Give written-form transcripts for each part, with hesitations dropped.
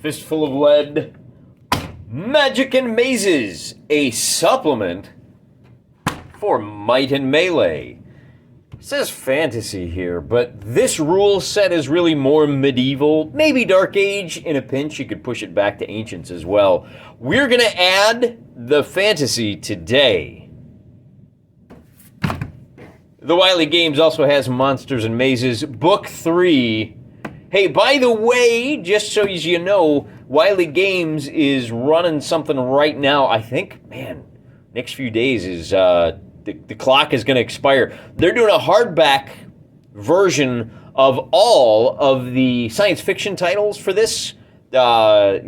Fistful of Lead, Magic and Mazes, a supplement for Might and Melee. It says fantasy here, but this rule set is really more medieval, maybe Dark Age. In a pinch, you could push it back to Ancients as well. We're going to add the fantasy today. The Wiley Games also has Monsters and Mazes, Book 3. Hey, by the way, just so as you know, Wiley Games is running something right now. I think, man, next few days is the clock is going to expire. They're doing a hardback version of all of the science fiction titles for this. I'll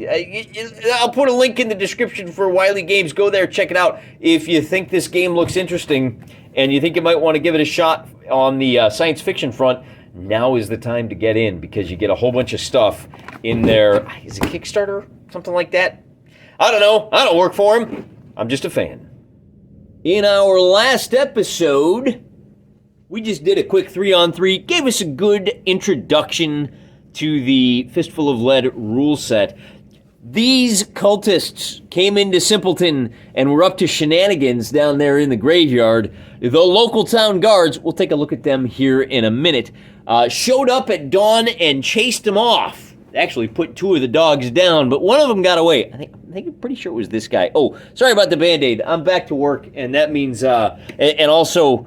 put a link in the description for Wiley Games. Go there, check it out. If you think this game looks interesting and you think you might want to give it a shot on the science fiction front, now is the time to get in because you get a whole bunch of stuff in there. Is it Kickstarter? Something like that? I don't know. I don't work for him. I'm just a fan. In our last episode, we just did a quick 3-on-3, gave us a good introduction to the Fistful of Lead rule set. These cultists came into Simpleton and were up to shenanigans down there in the graveyard. The local town guards, we'll take a look at them here in a minute, showed up at dawn and chased them off. Actually put 2 of the dogs down, but one of them got away. I'm pretty sure it was this guy. Oh, sorry about the Band-Aid. I'm back to work, and that means, and also,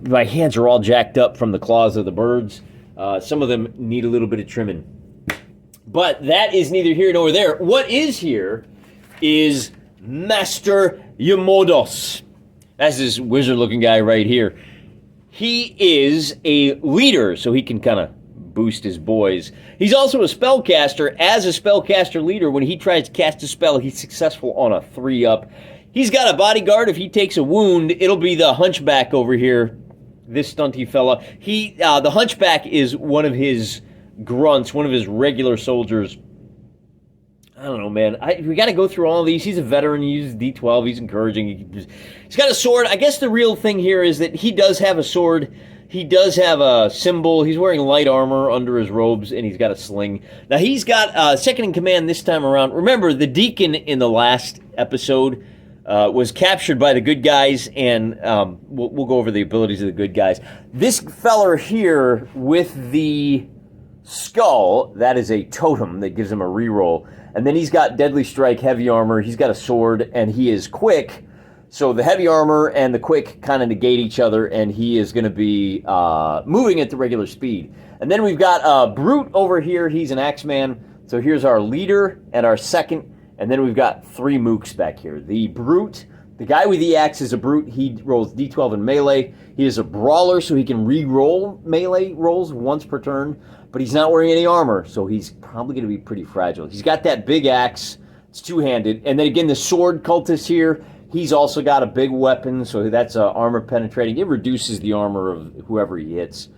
my hands are all jacked up from the claws of the birds. Some of them need a little bit of trimming. But that is neither here nor there. What is here is Master Yamodos. That's this wizard-looking guy right here. He is a leader, so he can kind of boost his boys. He's also a spellcaster. As a spellcaster leader, when he tries to cast a spell, he's successful on a 3-up. He's got a bodyguard. If he takes a wound, it'll be the hunchback over here, this stunty fella. The hunchback is one of his grunts, one of his regular soldiers. I don't know, man. We got to go through all of these. He's a veteran. He uses D12. He's encouraging. He's got a sword. I guess the real thing here is that he does have a sword. He does have a symbol. He's wearing light armor under his robes, and he's got a sling. Now, he's got second in command this time around. Remember, the deacon in the last episode was captured by the good guys, and we'll go over the abilities of the good guys. This feller here with the skull, that is a totem that gives him a reroll. And then he's got Deadly Strike, Heavy Armor. He's got a sword, and he is quick. So the Heavy Armor and the quick kind of negate each other, and he is going to be moving at the regular speed. And then we've got Brute over here. He's an Axeman. So here's our leader and our second. And then we've got 3 mooks back here. The Brute, the guy with the axe is a Brute. He rolls D12 in melee. He is a brawler, so he can re-roll melee rolls once per turn. But he's not wearing any armor, so he's probably going to be pretty fragile. He's got that big axe. It's 2-handed. And then again, the sword cultist here, he's also got a big weapon, so that's armor penetrating. It reduces the armor of whoever he hits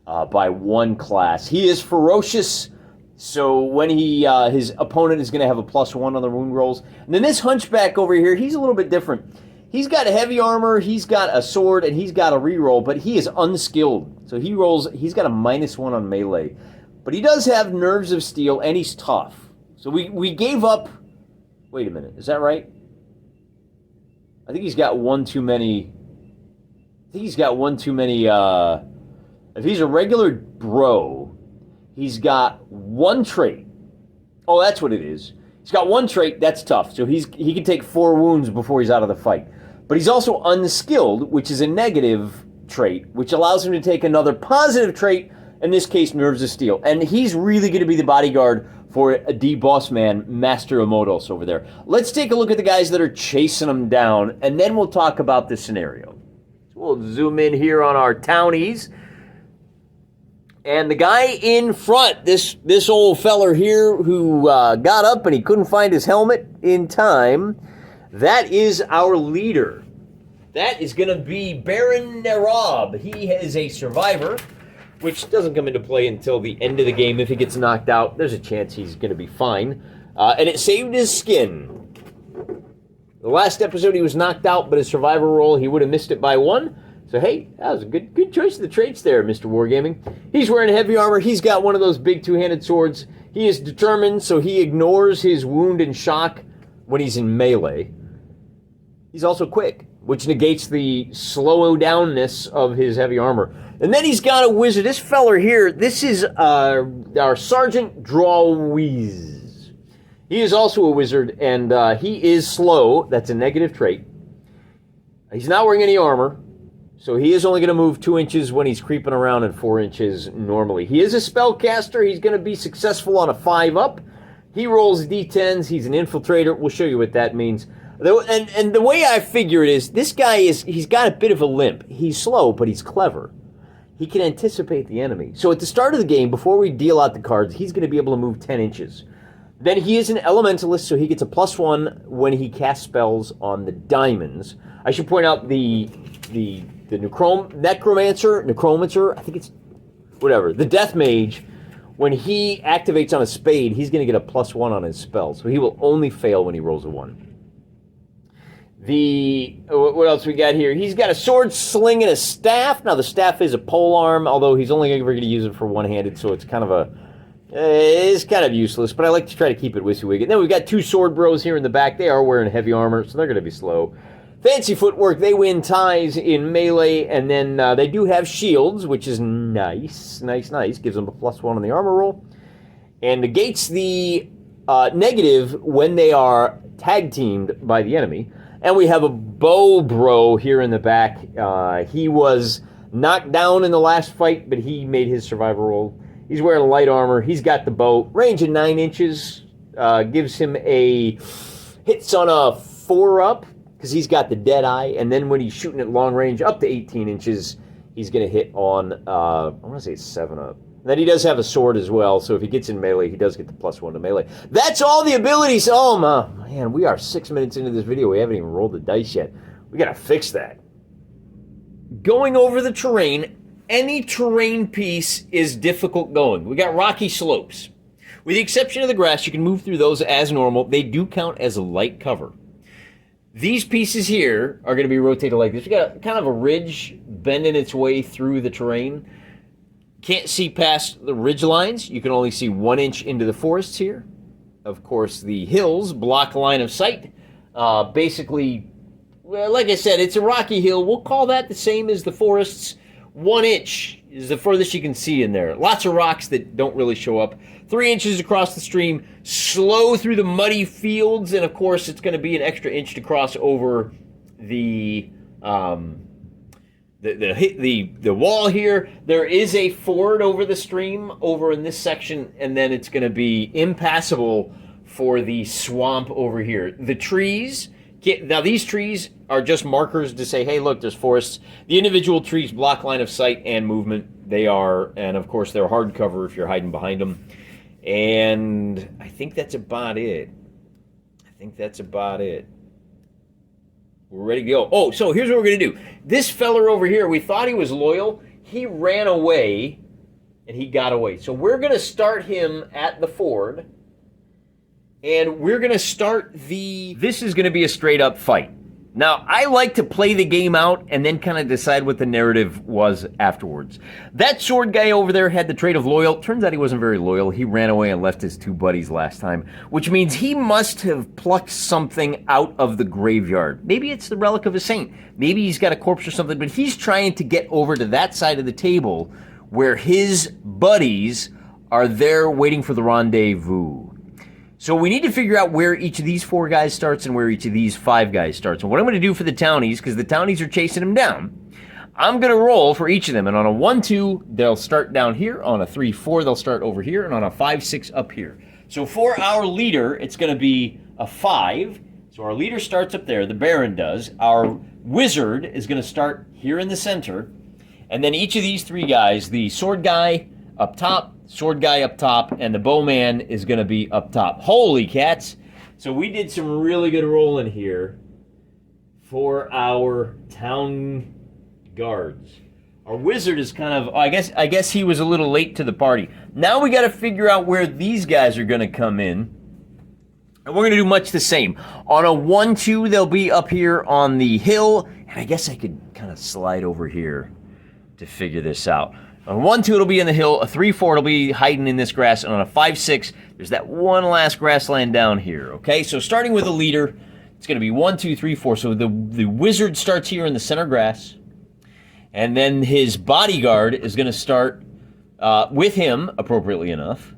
by 1 class. He is ferocious, so when his opponent is going to have a +1 on the wound rolls. And then this hunchback over here, he's a little bit different. He's got a heavy armor, he's got a sword, and he's got a reroll, but he is unskilled. So he's got a -1 on melee. But he does have nerves of steel, and he's tough. So we gave up... Wait a minute, is that right? I think he's got one too many... If he's a regular bro, he's got 1 trait. Oh, that's what it is. He's got 1 trait, that's tough. So he can take 4 wounds before he's out of the fight. But he's also unskilled, which is a negative trait, which allows him to take another positive trait, in this case, Nerves of Steel. And he's really going to be the bodyguard for the boss man, Master Amodos over there. Let's take a look at the guys that are chasing him down, and then we'll talk about the scenario. So we'll zoom in here on our townies. And the guy in front, this old feller here who got up and he couldn't find his helmet in time, that is our leader. That is going to be Baron Nerab. He is a survivor, which doesn't come into play until the end of the game. If he gets knocked out, there's a chance he's going to be fine. And it saved his skin. The last episode he was knocked out, but his survivor roll, he would have missed it by 1. So, hey, that was a good choice of the traits there, Mr. Wargaming. He's wearing heavy armor. He's got one of those big two-handed swords. He is determined, so he ignores his wound and shock when he's in melee. He's also quick, which negates the slow-downness of his heavy armor. And then he's got a wizard. This feller here, this is our Sergeant Drawwiz. He is also a wizard, and he is slow. That's a negative trait. He's not wearing any armor. So he is only going to move 2 inches when he's creeping around and 4 inches normally. He is a spellcaster. He's going to be successful on a 5-up. He rolls d10s. He's an infiltrator. We'll show you what that means. And the way I figure it is, this guy he's got a bit of a limp. He's slow, but he's clever. He can anticipate the enemy. So at the start of the game, before we deal out the cards, he's going to be able to move 10 inches. Then he is an elementalist, so he gets a +1 when he casts spells on the diamonds. I should point out the necromancer, I think it's, whatever, the death mage, when he activates on a spade, he's going to get a +1 on his spell, so he will only fail when he rolls a 1. What else we got here? He's got a sword, sling, and a staff. Now, the staff is a polearm, although he's only ever going to use it for one-handed, so it's kind of it's kind of useless, but I like to try to keep it WYSIWYG. And then we've got 2 sword bros here in the back. They are wearing heavy armor, so they're going to be slow. Fancy footwork, they win ties in melee, and then they do have shields, which is nice. Gives them a +1 on the armor roll. And negates the negative when they are tag-teamed by the enemy. And we have a bow bro here in the back. He was knocked down in the last fight, but he made his survivor roll. He's wearing light armor. He's got the bow. Range of 9 inches. Gives him a hits on a 4-up. Because he's got the dead eye, and then when he's shooting at long range, up to 18 inches, he's going to hit on, I want to say 7-up. Then he does have a sword as well, so if he gets in melee, he does get the +1 to melee. That's all the abilities. Oh, man, we are 6 minutes into this video. We haven't even rolled the dice yet. We got to fix that. Going over the terrain, any terrain piece is difficult going. We got rocky slopes. With the exception of the grass, you can move through those as normal. They do count as a light cover. These pieces here are going to be rotated like this. We got kind of a ridge bending its way through the terrain. Can't see past the ridge lines. You can only see 1 inch into the forests here. Of course, the hills block line of sight. Basically, well, like I said, it's a rocky hill. We'll call that the same as the forests. 1 inch is the furthest you can see in there. Lots of rocks that don't really show up. 3 inches across the stream, slow through the muddy fields, and of course it's going to be an extra inch to cross over the wall here. There is a ford over the stream over in this section, and then it's going to be impassable for the swamp over here. The trees, now these trees are just markers to say, hey, look, there's forests. The individual trees block line of sight and movement. They are, and of course they're hard cover if you're hiding behind them. And I think that's about it. We're ready to go. Oh, so here's what we're going to do. This feller over here, we thought he was loyal. He ran away, and he got away. So we're going to start him at the ford, and we're going to start this is going to be a straight-up fight. Now, I like to play the game out and then kind of decide what the narrative was afterwards. That sword guy over there had the trait of loyal. Turns out he wasn't very loyal. He ran away and left his 2 buddies last time, which means he must have plucked something out of the graveyard. Maybe it's the relic of a saint. Maybe he's got a corpse or something, but he's trying to get over to that side of the table where his buddies are there waiting for the rendezvous. So we need to figure out where each of these 4 guys starts and where each of these 5 guys starts. And what I'm going to do for the townies, because the townies are chasing him down, I'm going to roll for each of them. And on a 1-2, they'll start down here. On a 3-4, they'll start over here. And on a 5-6, up here. So for our leader, it's going to be a 5. So our leader starts up there. The Baron does. Our wizard is going to start here in the center. And then each of these 3 guys, the sword guy up top, sword guy up top, and the bowman is going to be up top. Holy cats. So we did some really good rolling here for our town guards. Our wizard is kind of, I guess he was a little late to the party. Now we got to figure out where these guys are going to come in. And we're going to do much the same. On a 1-2, they'll be up here on the hill. And I guess I could kind gotta slide over here to figure this out. On a 1-2, it'll be in the hill. A 3-4, it'll be hiding in this grass. And on a 5-6, there's that one last grassland down here, okay? So starting with a leader, it's going to be 1, 2, 3, 4. So the wizard starts here in the center grass. And then his bodyguard is going to start with him, appropriately enough.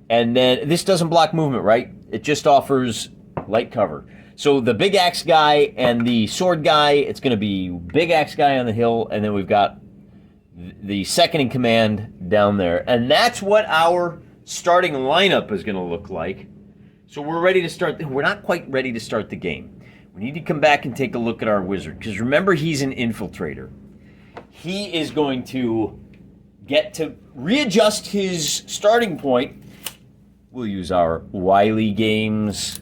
And then this doesn't block movement, right? It just offers light cover. So the big axe guy and the sword guy, it's going to be big axe guy on the hill. And then we've got the second in command down there. And that's what our starting lineup is going to look like. So we're ready to start. We're not quite ready to start the game. We need to come back and take a look at our wizard. Because remember, he's an infiltrator. He is going to get to readjust his starting point. We'll use our Wiley Games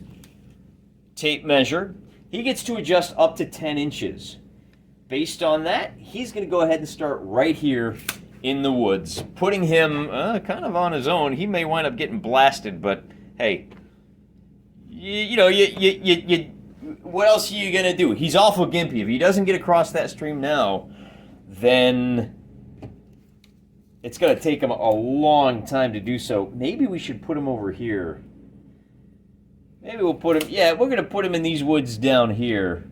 tape measure. He gets to adjust up to 10 inches. Based on that, he's going to go ahead and start right here in the woods, putting him kind of on his own. He may wind up getting blasted, but hey, what else are you going to do? He's awful gimpy. If he doesn't get across that stream now, then it's going to take him a long time to do so. Maybe we should put him over here. Maybe we'll put him, we're going to put him in these woods down here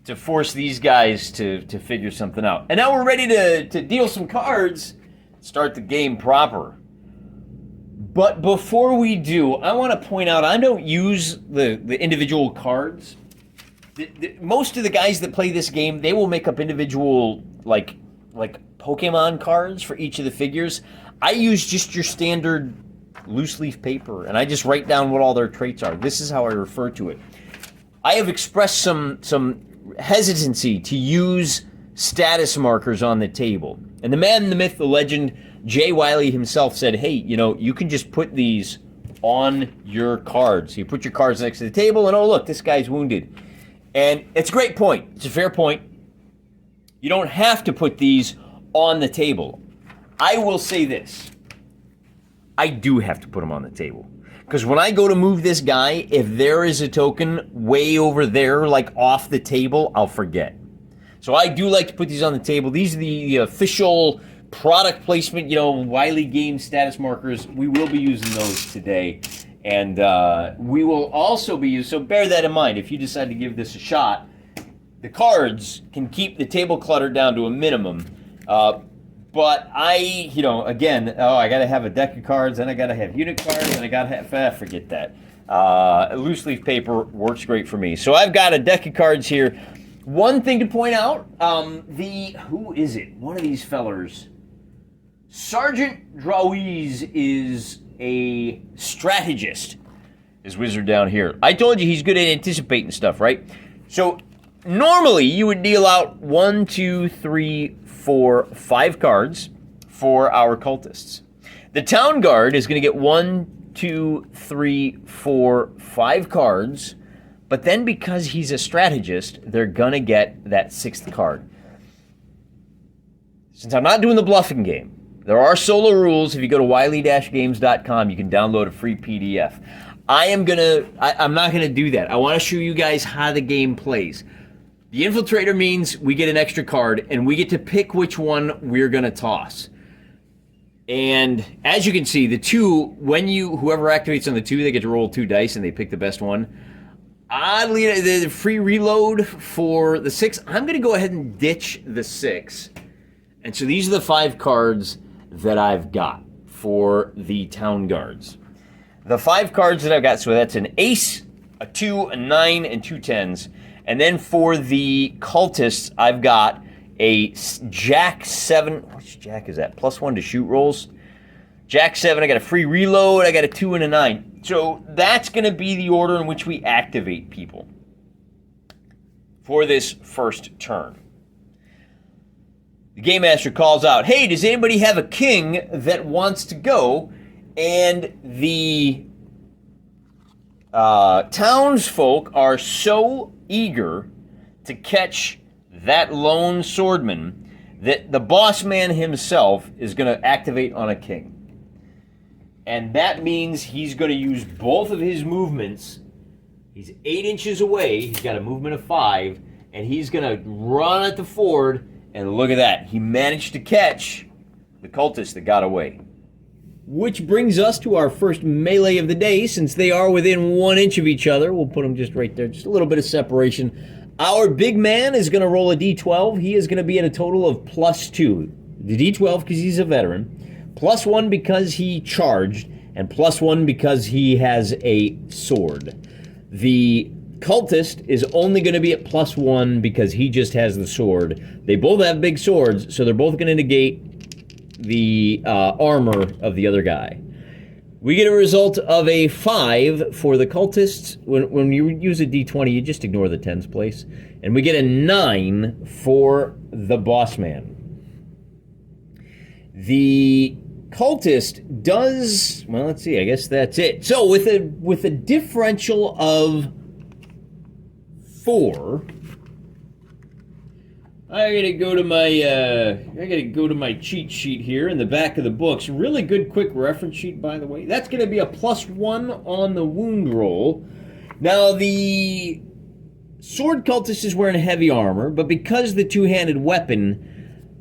to force these guys to figure something out. And now we're ready to deal some cards, start the game proper. But before we do, I want to point out, I don't use the individual cards. Most of the guys that play this game, they will make up individual, like Pokemon cards for each of the figures. I use just your standard loose leaf paper, and I just write down what all their traits are. This is how I refer to it. I have expressed some hesitancy to use status markers on the table. And the man, the myth, the legend, Jay Wiley himself said, hey, you can just put these on your cards. You put your cards next to the table and, oh, look, this guy's wounded. And it's a great point. It's a fair point. You don't have to put these on the table. I will say this. I do have to put them on the table. Because when I go to move this guy, if there is a token way over there, like off the table, I'll forget. So I do like to put these on the table. These are the official product placement, Wiley Games status markers. We will be using those today. And we will also be using, so bear that in mind. If you decide to give this a shot, the cards can keep the table clutter down to a minimum. But I got to have a deck of cards, and I got to have unit cards, and I got to have, forget that. Loose leaf paper works great for me. So I've got a deck of cards here. One thing to point out, who is it? One of these fellers. Sergeant Drawiz is a strategist. This wizard down here. I told you he's good at anticipating stuff, right? So normally you would deal out 1, 2, 3, 4, 5 cards for our cultists. The town guard is going to get 1, 2, 3, 4, 5 cards, but then because he's a strategist, they're going to get that 6th card. Since I'm not doing the bluffing game, there are solo rules. If you go to wiley-games.com, you can download a free PDF. I'm not going to do that. I want to show you guys how the game plays. The infiltrator means we get an extra card, and we get to pick which one we're going to toss. And as you can see, the 2, whoever activates on the 2, they get to roll 2 dice, and they pick the best one. Oddly, the free reload for the 6, I'm going to go ahead and ditch the 6. And so these are the 5 cards that I've got for the town guards. The 5 cards that I've got, so that's an ace, a 2, a 9, and 2 10s. And then for the cultists, I've got a Jack 7. Which Jack is that? +1 to shoot rolls. Jack 7, I got a free reload. I got a 2 and a 9. So that's going to be the order in which we activate people for this first turn. The Game Master calls out, hey, does anybody have a king that wants to go? And the townsfolk are so eager to catch that lone swordman that the boss man himself is going to activate on a king. And that means he's going to use both of his movements. He's 8 inches away. He's got a movement of 5. and he's going to run at the ford, and look at that. He managed to catch the cultist that got away. Which brings us to our first melee of the day, since they are within 1 inch of each other. We'll put them just right there, just a little bit of separation. Our big man is going to roll a d12. He is going to be at a total of +2. The d12 because he's a veteran, +1 because he charged, and +1 because he has a sword. The cultist is only going to be at +1 because he just has the sword. They both have big swords, so they're both going to negate the armor of the other guy. We get a result of a 5 for the cultists. When you use a d20, you just ignore the tens place. And we get a 9 for the boss man. The cultist does, well, let's see, I guess that's it. So with a differential of 4, I gotta go to my cheat sheet here in the back of the books. Really good quick reference sheet, by the way. That's gonna be a +1 on the wound roll. Now the sword cultist is wearing heavy armor, but because the two-handed weapon,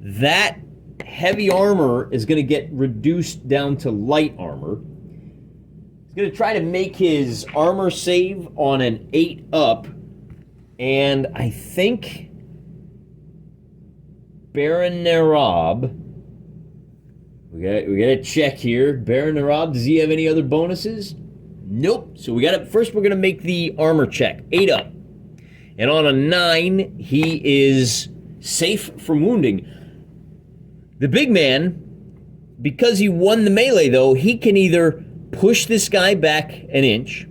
that heavy armor is gonna get reduced down to light armor. He's gonna try to make his armor save on an 8 up. And I think Baron Narab, we got to check here. Baron Narab, does he have any other bonuses? Nope. So first we're going to make the armor check. 8 up. And on a 9, he is safe from wounding. The big man, because he won the melee though, he can either push this guy back an inch,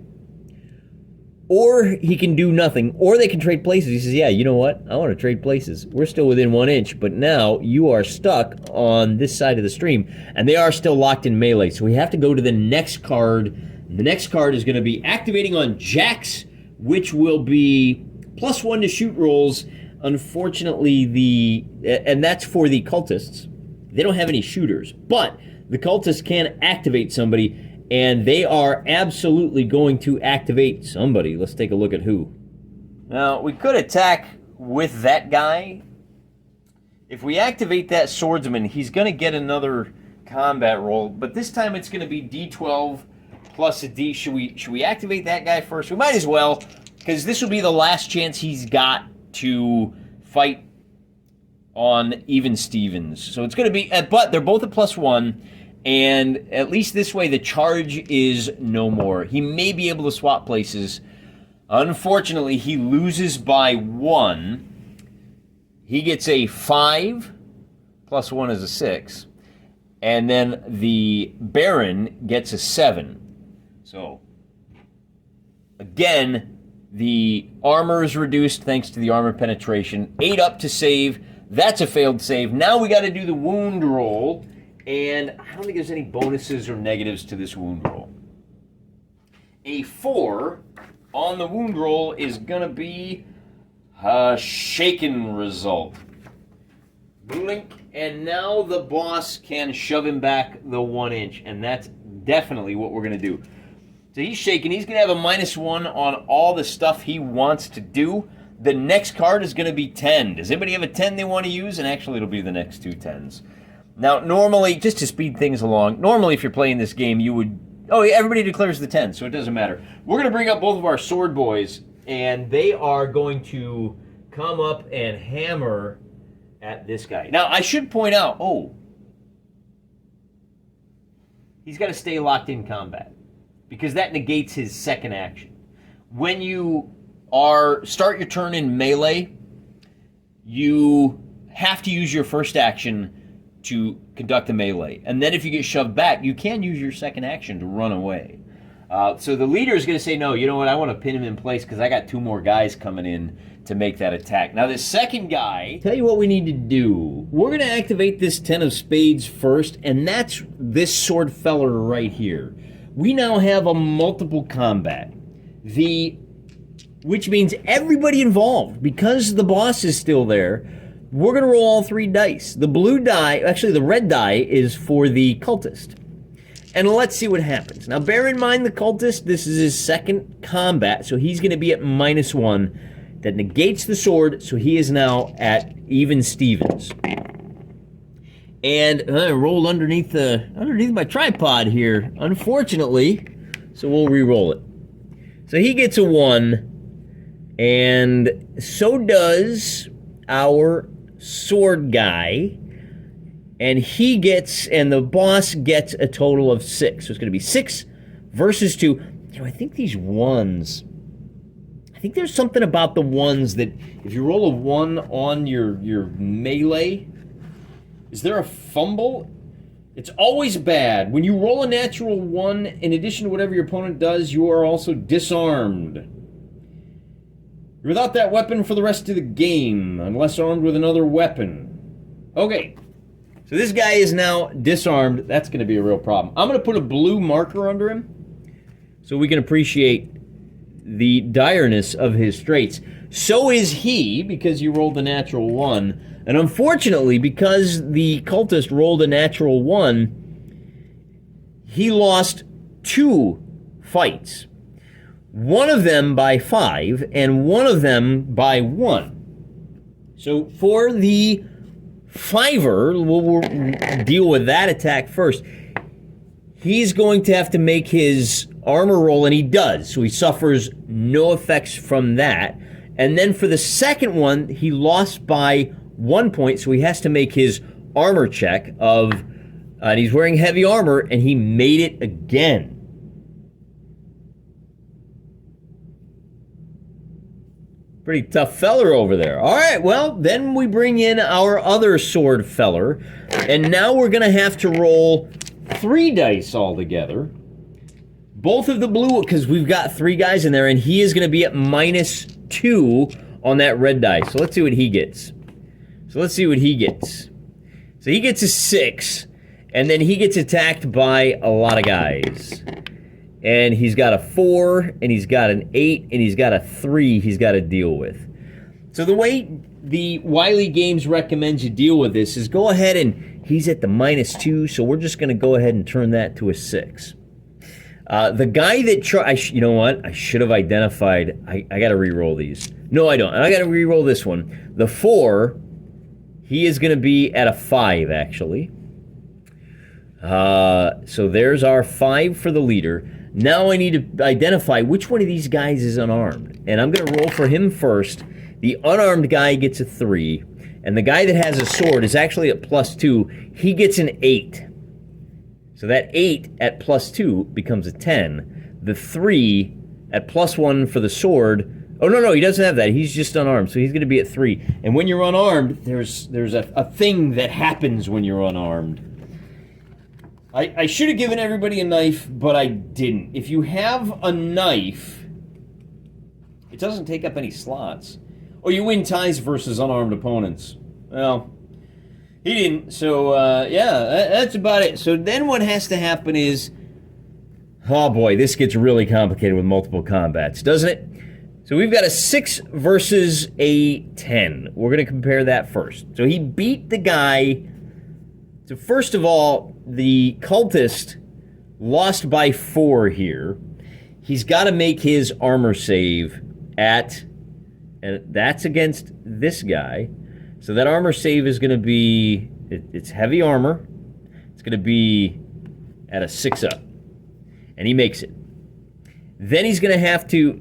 or he can do nothing, or they can trade places. He says, yeah, you know what? I want to trade places. We're still within 1 inch, but now you are stuck on this side of the stream, and they are still locked in melee. So we have to go to the next card. The next card is going to be activating on Jax, which will be +1 to shoot rolls. Unfortunately, and that's for the cultists. They don't have any shooters, but the cultists can activate somebody, and they are absolutely going to activate somebody. Let's take a look at who. Now, we could attack with that guy. If we activate that swordsman, he's going to get another combat roll, but this time it's going to be d12 plus a d. Should we activate that guy first? We might as well, because this will be the last chance he's got to fight on even Stevens. So it's going to be, but they're both at +1. And at least this way, the charge is no more. He may be able to swap places. Unfortunately, he loses by 1. He gets a 5, +1 is a 6. And then the Baron gets a 7. So, again, the armor is reduced thanks to the armor penetration. 8 up to save. That's a failed save. Now we got to do the wound roll. And I don't think there's any bonuses or negatives to this wound roll. A 4 on the wound roll is going to be a shaken result. Blink, and now the boss can shove him back the 1 inch, and that's definitely what we're going to do. So he's shaken. He's going to have a -1 on all the stuff he wants to do. The next card is going to be 10. Does anybody have a 10 they want to use? And actually, it'll be the next 2 10s. Now, normally, just to speed things along, normally if you're playing this game, you would... Oh, yeah, everybody declares the 10, so it doesn't matter. We're going to bring up both of our sword boys, and they are going to come up and hammer at this guy. Now, I should point out, he's got to stay locked in combat, because that negates his second action. When you start your turn in melee, you have to use your first action to conduct a melee. And then if you get shoved back, you can use your second action to run away. So the leader is going to say, no, you know what, I want to pin him in place because I got 2 more guys coming in to make that attack. Now this second guy, tell you what we need to do. We're going to activate this 10 of spades first, and that's this sword feller right here. We now have a multiple combat. Which means everybody involved, because the boss is still there, we're going to roll all 3 dice. The blue die, actually the red die, is for the cultist. And let's see what happens. Now bear in mind the cultist, this is his second combat, so he's going to be at -1. that negates the sword, so he is now at even Stevens. And I rolled underneath my tripod here, unfortunately, so we'll re-roll it. So he gets a 1, and so does our sword guy, and the boss gets a total of 6. So it's going to be 6 versus 2. I think these 1s, I think there's something about the 1s that if you roll a 1 on your melee, is there a fumble? It's always bad. When you roll a natural 1, in addition to whatever your opponent does, you are also disarmed. You're without that weapon for the rest of the game, unless armed with another weapon. Okay. So this guy is now disarmed. That's going to be a real problem. I'm going to put a blue marker under him so we can appreciate the direness of his straits. So is he, because you rolled a natural 1. And unfortunately, because the cultist rolled a natural 1, he lost 2 fights. One of them by 5, and one of them by 1. So for the 5er, we'll deal with that attack first. He's going to have to make his armor roll, and he does. So he suffers no effects from that. And then for the second one, he lost by 1 point, so he has to make his armor check of, and he's wearing heavy armor, and he made it again. Pretty tough feller over there. All right, well, then we bring in our other sword feller, and now we're going to have to roll 3 dice altogether. Both of the blue, because we've got 3 guys in there, and he is going to be at -2 on that red dice. So let's see what he gets. So he gets a 6, and then he gets attacked by a lot of guys. And he's got a 4, and he's got an 8, and he's got a 3 he's got to deal with. So the way the Wiley Games recommends you deal with this is go ahead and he's at the -2, so we're just going to go ahead and turn that to a 6. The guy that you know what? I should have identified. I got to re-roll these. No, I don't. I got to re-roll this one. The 4, he is going to be at a 5, actually. So there's our 5 for the leader. Now I need to identify which one of these guys is unarmed. And I'm going to roll for him first. The unarmed guy gets a 3. And the guy that has a sword is actually at +2. He gets an 8. So that 8 at +2 becomes a 10. The 3 at +1 for the sword. Oh, no, he doesn't have that. He's just unarmed, so he's going to be at 3. And when you're unarmed, there's a thing that happens when you're unarmed. I should have given everybody a knife, but I didn't. If you have a knife, it doesn't take up any slots. Or you win ties versus unarmed opponents. Well, he didn't, so yeah, that's about it. So then what has to happen is, oh boy, this gets really complicated with multiple combats, doesn't it? So we've got a 6 versus a 10. We're going to compare that first. So he beat the guy. So first of all, the cultist lost by 4 here. He's got to make his armor save at, and that's against this guy. So that armor save is going to be, it's heavy armor. It's going to be at a 6 up. And he makes it. Then he's going to have to,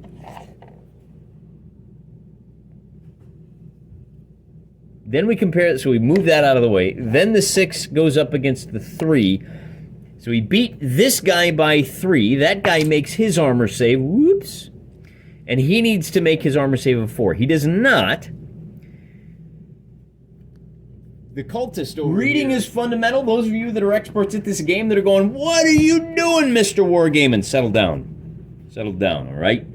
then we compare it, so we move that out of the way. Then the 6 goes up against the 3. So he beat this guy by 3. That guy makes his armor save. Whoops. And he needs to make his armor save of 4. He does not. The cultist over Reading here is fundamental. Those of you that are experts at this game that are going, what are you doing, Mr. Wargaming? Settle down. Settle down, all right?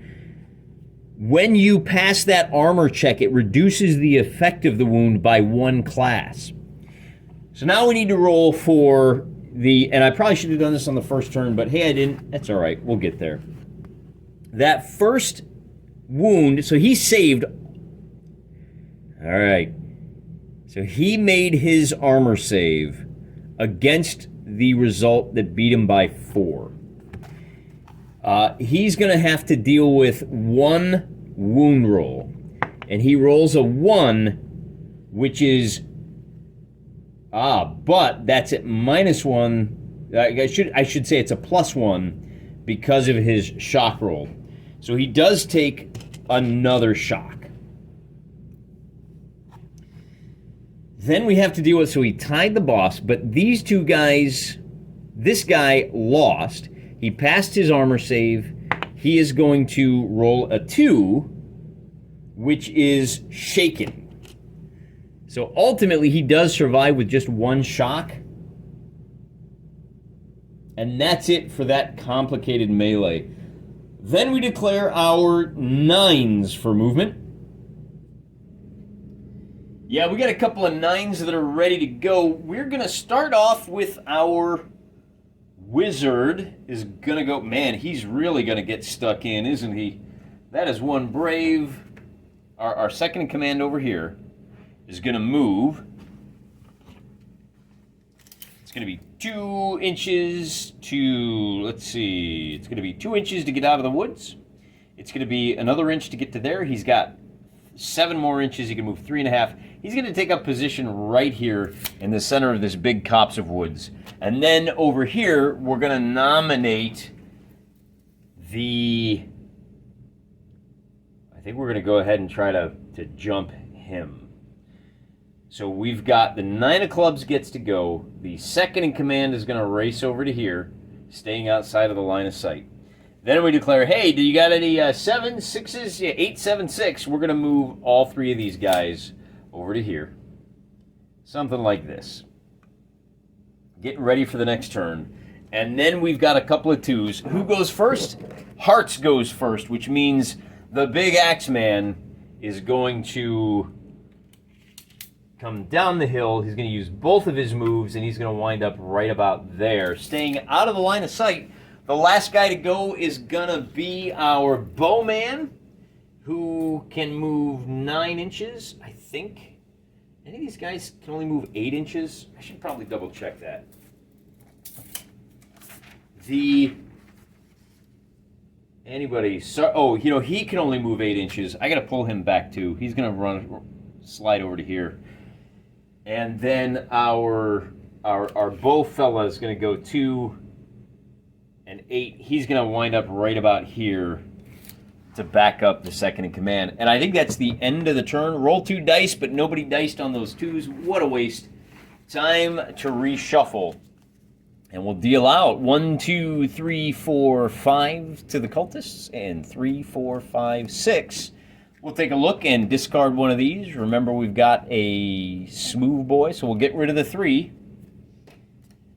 When you pass that armor check, it reduces the effect of the wound by 1 class. So now we need to roll for the, and I probably should have done this on the first turn, but hey, I didn't. That's all right. We'll get there. That first wound, so he saved. All right. So he made his armor save against the result that beat him by 4. He's going to have to deal with 1 wound roll. And he rolls a 1, which is... but that's at -1. I should say it's a +1 because of his shock roll. So he does take another shock. Then we have to deal with, so he tied the boss, but these two guys, this guy lost. He passed his armor save. He is going to roll a 2, which is shaken. So ultimately, he does survive with just 1 shock. And that's it for that complicated melee. Then we declare our 9s for movement. Yeah, we got a couple of 9s that are ready to go. We're going to start off with our wizard is going to go... Man, he's really going to get stuck in, isn't he? That is one brave. Our second in command over here is going to move. It's going to be 2 inches to... Let's see. It's going to be 2 inches to get out of the woods. It's going to be another inch to get to there. He's got 7 more inches. He can move 3.5. He's going to take up position right here in the center of this big copse of woods. And then over here, we're going to nominate the... I think we're going to go ahead and try to jump him. So we've got the 9 of clubs gets to go. The second in command is going to race over to here, staying outside of the line of sight. Then we declare, hey, do you got any 7s, 6s? Yeah, 8, 7, 6. We're going to move all 3 of these guys over to here. Something like this. Getting ready for the next turn. And then we've got a couple of 2s. Who goes first? Hearts goes first, which means the big Axeman is going to come down the hill. He's going to use both of his moves, and he's going to wind up right about there, staying out of the line of sight. The last guy to go is going to be our bowman, who can move 9 inches, I think. Any of these guys can only move 8 inches? I should probably double check that. He can only move 8 inches. I got to pull him back too. He's going to slide over to here. And then our bow fella is going to go 2 and 8. He's going to wind up right about here to back up the second in command. And I think that's the end of the turn. Roll 2 dice, but nobody diced on those 2s. What a waste. Time to reshuffle. And we'll deal out 1, 2, 3, 4, 5 to the cultists, and 3, 4, 5, 6. We'll take a look and discard one of these. Remember, we've got a smooth boy, so we'll get rid of the 3.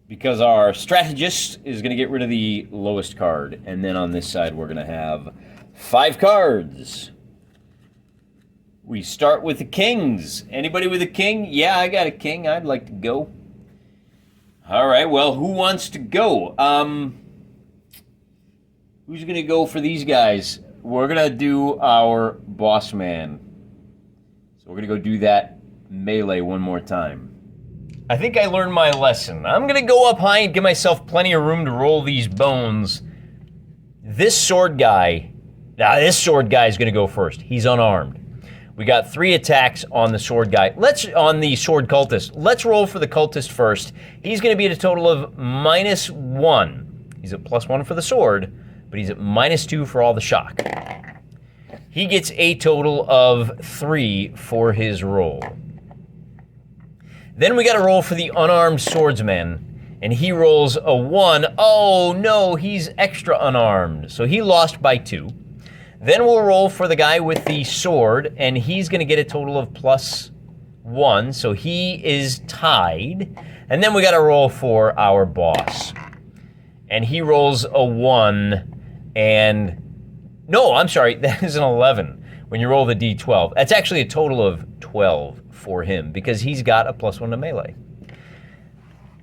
Because our strategist is going to get rid of the lowest card. And then on this side, we're going to have 5 cards. We start with the kings. Anybody with a king? Yeah, I got a king. I'd like to go. All right, well, who wants to go? Who's going to go for these guys? We're going to do our boss man. So we're going to go do that melee one more time. I think I learned my lesson. I'm going to go up high and give myself plenty of room to roll these bones. This sword guy is going to go first. He's unarmed. We got 3 attacks on the sword guy. On the sword cultist. Let's roll for the cultist first. He's going to be at a total of -1. He's at +1 for the sword, but he's at -2 for all the shock. He gets a total of 3 for his roll. Then we got to roll for the unarmed swordsman, and he rolls a 1. Oh no, he's extra unarmed, so he lost by 2. Then we'll roll for the guy with the sword, and he's going to get a total of +1, so he is tied. And then we got to roll for our boss. And he rolls a 1, and... No, I'm sorry, that is an 11 when you roll the d12. That's actually a total of 12 for him, because he's got a +1 to melee.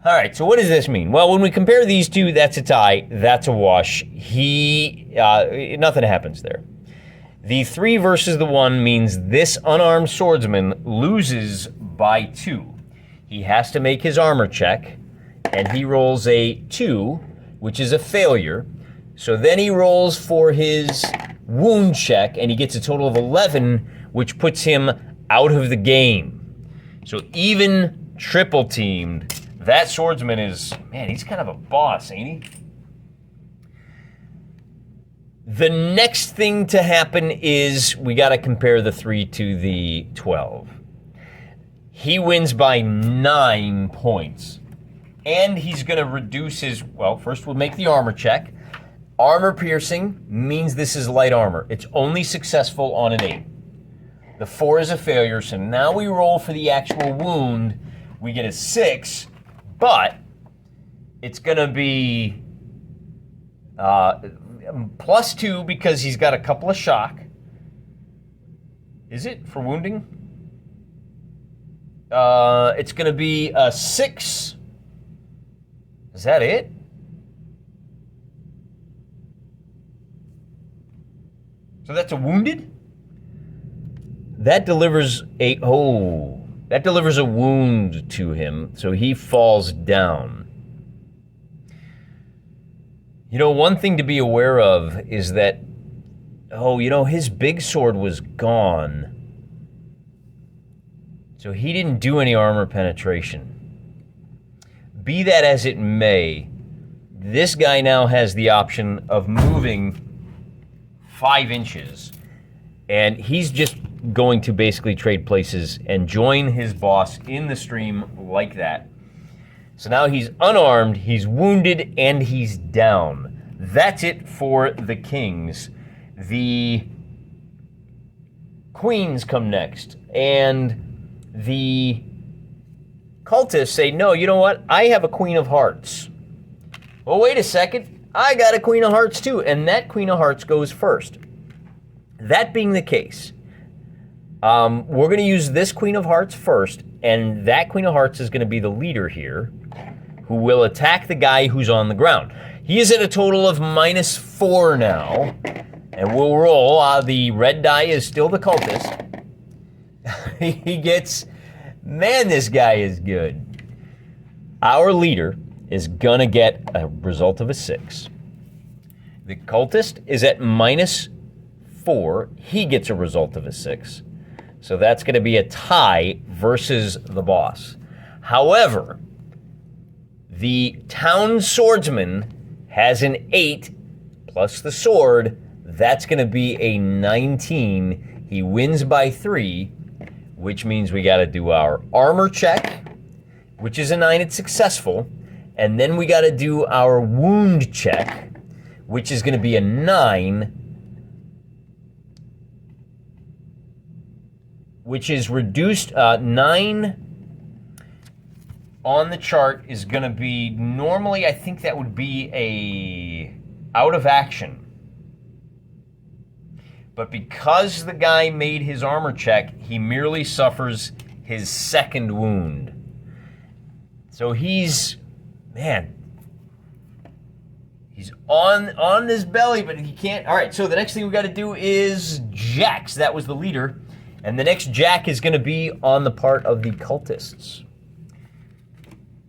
All right, so what does this mean? Well, when we compare these two, that's a tie, that's a wash. Nothing happens there. The 3 versus the 1 means this unarmed swordsman loses by 2. He has to make his armor check, and he rolls a 2, which is a failure. So then he rolls for his wound check, and he gets a total of 11, which puts him out of the game. So even triple teamed, that swordsman is, man, he's kind of a boss, ain't he? The next thing to happen is we got to compare the 3 to the 12. He wins by 9 points. And he's going to reduce his, well, first we'll make the armor check. Armor piercing means this is light armor. It's only successful on an 8. The 4 is a failure, so now we roll for the actual wound. We get a 6, but it's going to be +2 because he's got a couple of shock. Is it for wounding? It's going to be a 6. Is that it? So that's a wounded? That delivers a wound to him, so he falls down. You know, one thing to be aware of is that, his big sword was gone. So he didn't do any armor penetration. Be that as it may, this guy now has the option of moving 5 inches. And he's just going to basically trade places and join his boss in the stream like that. So now he's unarmed, he's wounded, and he's down. That's it for the kings. The queens come next, and the cultists say, no, you know what? I have a queen of hearts. Well, wait a second. I got a queen of hearts too, and that queen of hearts goes first. That being the case, we're going to use this queen of hearts first, and that queen of hearts is going to be the leader here, who will attack the guy who's on the ground. He is at a total of -4 now, and we'll roll. The red die is still the cultist. He gets, man, this guy is good. Our leader is gonna get a result of a 6. The cultist is at -4. He gets a result of a 6. So that's gonna be a tie versus the boss. However, the town swordsman has an 8 plus the sword. That's gonna be a 19. He wins by 3, which means we gotta do our armor check, which is a 9, it's successful. And then we gotta do our wound check, which is gonna be a 9, which is reduced. 9 on the chart is gonna be, normally I think that would be a out of action. But because the guy made his armor check, he merely suffers his 2nd wound. So he's, man, he's on his belly, but he can't. All right, so the next thing we got to do is jacks. That was the leader. And the next jack is going to be on the part of the cultists.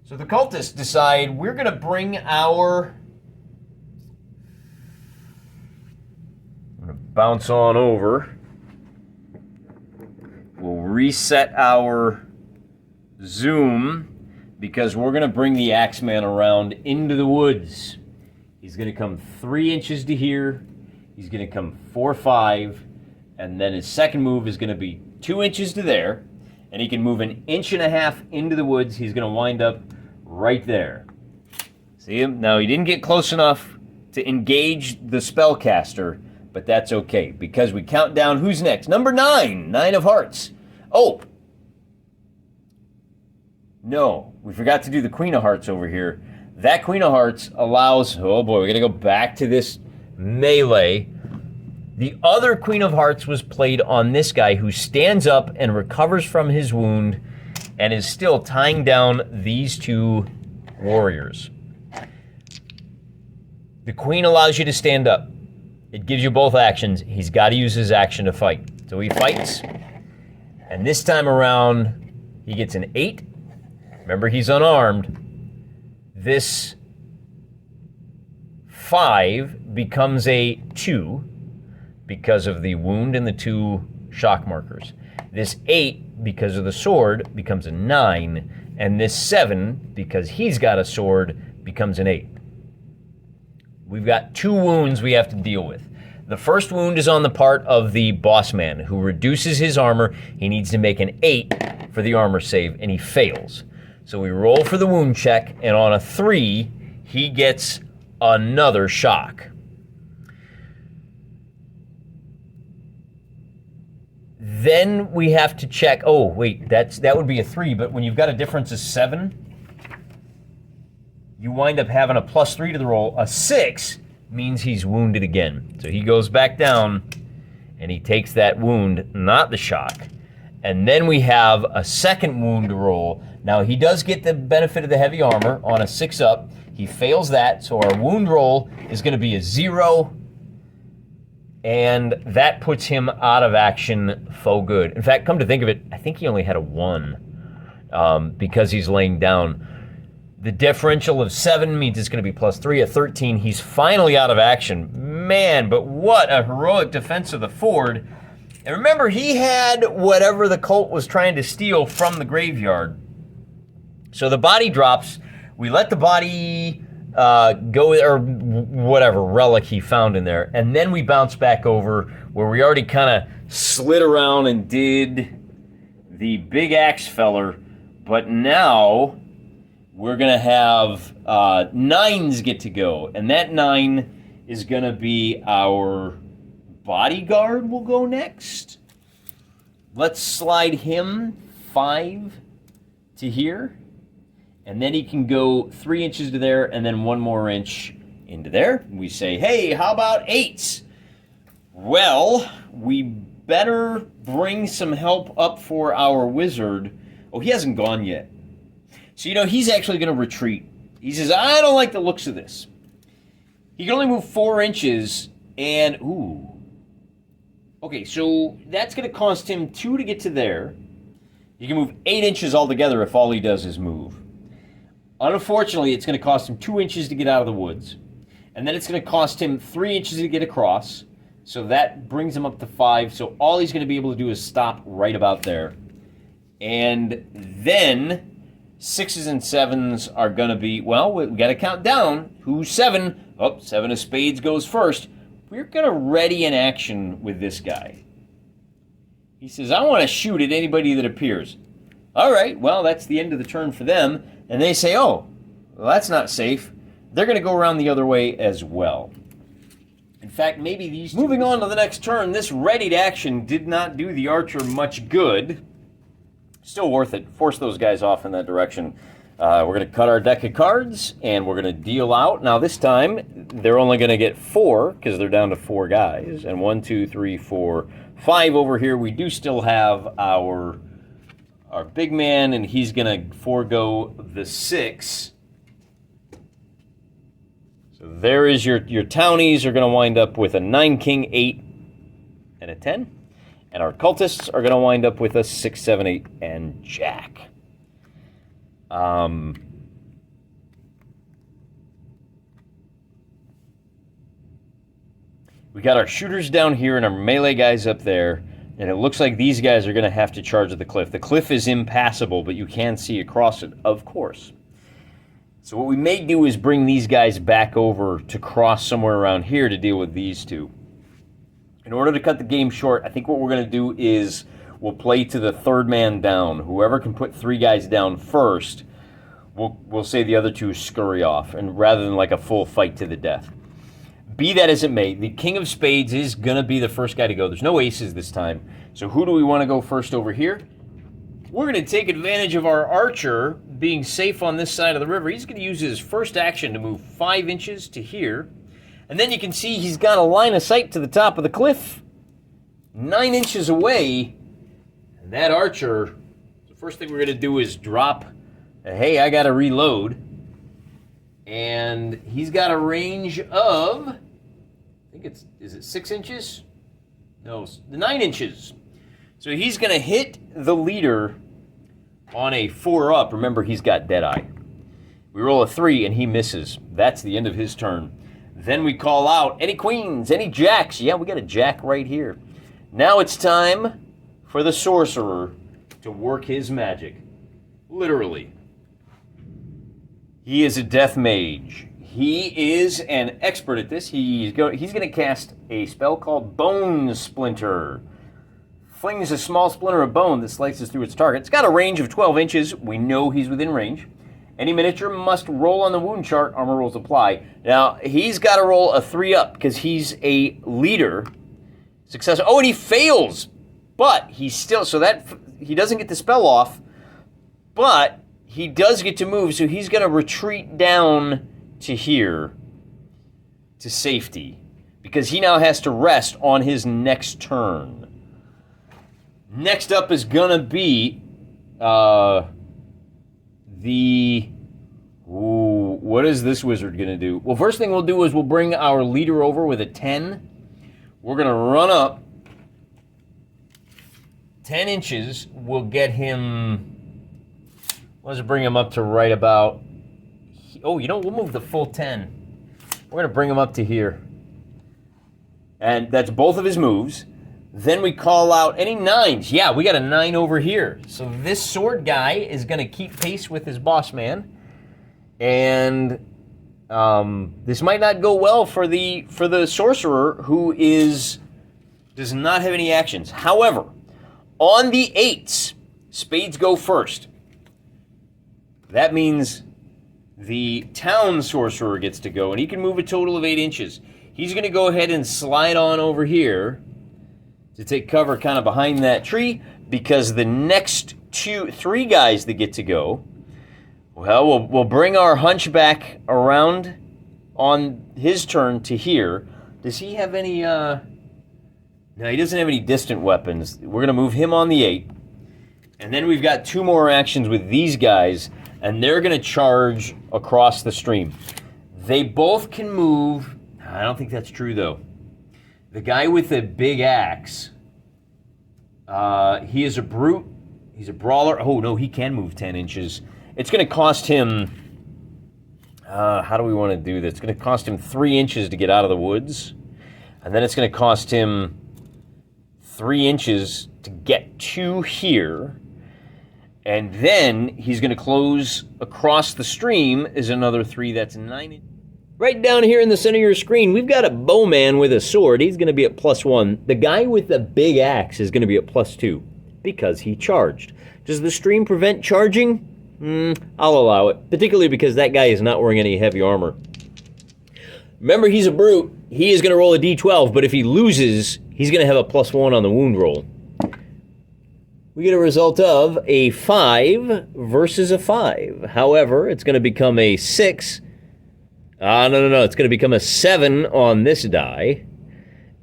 So the cultists decide we're going to bring our... I'm going to bounce on over. We'll reset our zoom because we're going to bring the Axeman around into the woods. He's going to come 3 inches to here. He's going to come 4, 5. And then his second move is going to be 2 inches to there. And he can move 1.5 inches into the woods. He's going to wind up right there. See him? Now, he didn't get close enough to engage the spellcaster, but that's okay, because we count down who's next. Number 9, 9 of hearts. Oh! No, we forgot to do the Queen of Hearts over here. That Queen of Hearts allows, oh boy, we gotta go back to this melee. The other Queen of Hearts was played on this guy who stands up and recovers from his wound and is still tying down these 2 warriors. The Queen allows you to stand up. It gives you both actions. He's got to use his action to fight. So he fights, and this time around, he gets an 8. Remember, he's unarmed. This 5 becomes a 2 because of the wound and the 2 shock markers. This 8, because of the sword, becomes a 9, and this 7, because he's got a sword, becomes an 8. We've got 2 wounds we have to deal with. The first wound is on the part of the boss man, who reduces his armor. He needs to make an 8 for the armor save, and he fails. So we roll for the wound check, and on a 3, he gets another shock. Then we have to check, oh wait, that would be a 3, but when you've got a difference of 7, you wind up having a +3 to the roll. A 6 means he's wounded again. So he goes back down and he takes that wound, not the shock. And then we have a second wound to roll. Now he does get the benefit of the heavy armor on a 6 up. He fails that, so our wound roll is gonna be a 0, and that puts him out of action for good. In fact, come to think of it, I think he only had a 1 because he's laying down. The differential of 7 means it's going to be +3. At 13, he's finally out of action. Man, but what a heroic defense of the ford. And remember, he had whatever the cult was trying to steal from the graveyard. So the body drops. We let the body go, or whatever relic he found in there, and then we bounce back over where we already kind of slid around and did the big axe feller, but now we're gonna have 9s get to go, and that 9 is gonna be our bodyguard will go next. Let's slide him 5 to here. And then he can go 3 inches to there, and then 1 more inch into there. We say, hey, how about 8s? Well, we better bring some help up for our wizard. Oh, he hasn't gone yet. So, he's actually going to retreat. He says, I don't like the looks of this. He can only move 4 inches, and, ooh. Okay, so that's going to cost him 2 to get to there. He can move 8 inches altogether if all he does is move. Unfortunately, it's going to cost him 2 inches to get out of the woods. And then it's going to cost him 3 inches to get across. So that brings him up to 5. So all he's going to be able to do is stop right about there. And then 6s and 7s are going to be, well, we got to count down. Who's 7? Oh, 7 of spades goes first. We're going to ready an action with this guy. He says, I want to shoot at anybody that appears. All right, well, that's the end of the turn for them. And they say, oh, well, that's not safe. They're going to go around the other way as well. In fact, maybe these two... Moving on to the next turn, this readied action did not do the archer much good. Still worth it. Force those guys off in that direction. We're going to cut our deck of cards, and we're going to deal out. Now, this time, they're only going to get 4, because they're down to 4 guys. And 1, 2, 3, 4, 5 over here. We do still have our big man, and he's going to forego the 6. So there is your townies are going to wind up with a 9, king, 8, and a 10. And our cultists are going to wind up with a 6, 7, 8, and jack. We got our shooters down here and our melee guys up there. And it looks like these guys are going to have to charge at the cliff. The cliff is impassable, but you can see across it, of course. So what we may do is bring these guys back over to cross somewhere around here to deal with these two. In order to cut the game short, I think what we're going to do is we'll play to the 3rd man down. Whoever can put 3 guys down first, we'll say the other 2 scurry off, and rather than like a full fight to the death. Be that as it may, the king of spades is going to be the first guy to go. There's no aces this time. So who do we want to go first over here? We're going to take advantage of our archer being safe on this side of the river. He's going to use his first action to move 5 inches to here. And then you can see he's got a line of sight to the top of the cliff. 9 inches away. And that archer, the first thing we're going to do is drop, hey, I got to reload. And he's got a range of, I think is it 6 inches? No, 9 inches. So he's going to hit the leader on a 4 up. Remember, he's got Deadeye. We roll a 3 and he misses. That's the end of his turn. Then we call out, any queens, any jacks? Yeah, we got a jack right here. Now it's time for the sorcerer to work his magic. Literally. He is a death mage. He is an expert at this. He's going to cast a spell called Bone Splinter. Flings a small splinter of bone that slices through its target. It's got a range of 12 inches. We know he's within range. Any miniature must roll on the wound chart. Armor rolls apply. Now, he's got to roll a 3 up because he's a leader. Success. Oh, and he fails. But he's still... So that... He doesn't get the spell off. But he does get to move. So he's going to retreat down to here. To safety. Because he now has to rest on his next turn. Next up is going to be... what is this wizard going to do? Well, first thing we'll do is we'll bring our leader over with a 10. We're going to run up 10 inches. We'll get him... Let's bring him up to right about... Oh, we'll move the full 10. We're going to bring him up to here. And that's both of his moves. Then we call out any 9s. Yeah, we got a 9 over here. So this sword guy is going to keep pace with his boss man. And this might not go well for the sorcerer who does not have any actions. However, on the 8s, spades go first. That means the town sorcerer gets to go, and he can move a total of 8 inches. He's going to go ahead and slide on over here to take cover kind of behind that tree, because the next 3 guys that get to go, well, we'll bring our hunchback around on his turn to here. Does he have any, No, he doesn't have any distant weapons. We're going to move him on the 8. And then we've got 2 more actions with these guys, and they're going to charge across the stream. They both can move. I don't think that's true, though. The guy with the big axe, he is a brute. He's a brawler. Oh, no, he can move 10 inches. It's going to cost him... how do we want to do this? It's going to cost him 3 inches to get out of the woods. And then it's going to cost him 3 inches to get to here. And then he's going to close across the stream is another 3. That's 9 inches. Right down here in the center of your screen, we've got a bowman with a sword. He's going to be at +1. The guy with the big axe is going to be at +2 because he charged. Does the stream prevent charging? I'll allow it, particularly because that guy is not wearing any heavy armor. Remember, he's a brute. He is going to roll a d12, but if he loses, he's going to have a +1 on the wound roll. We get a result of a 5 versus a 5. However, it's going to become a 6. No. It's going to become a 7 on this die,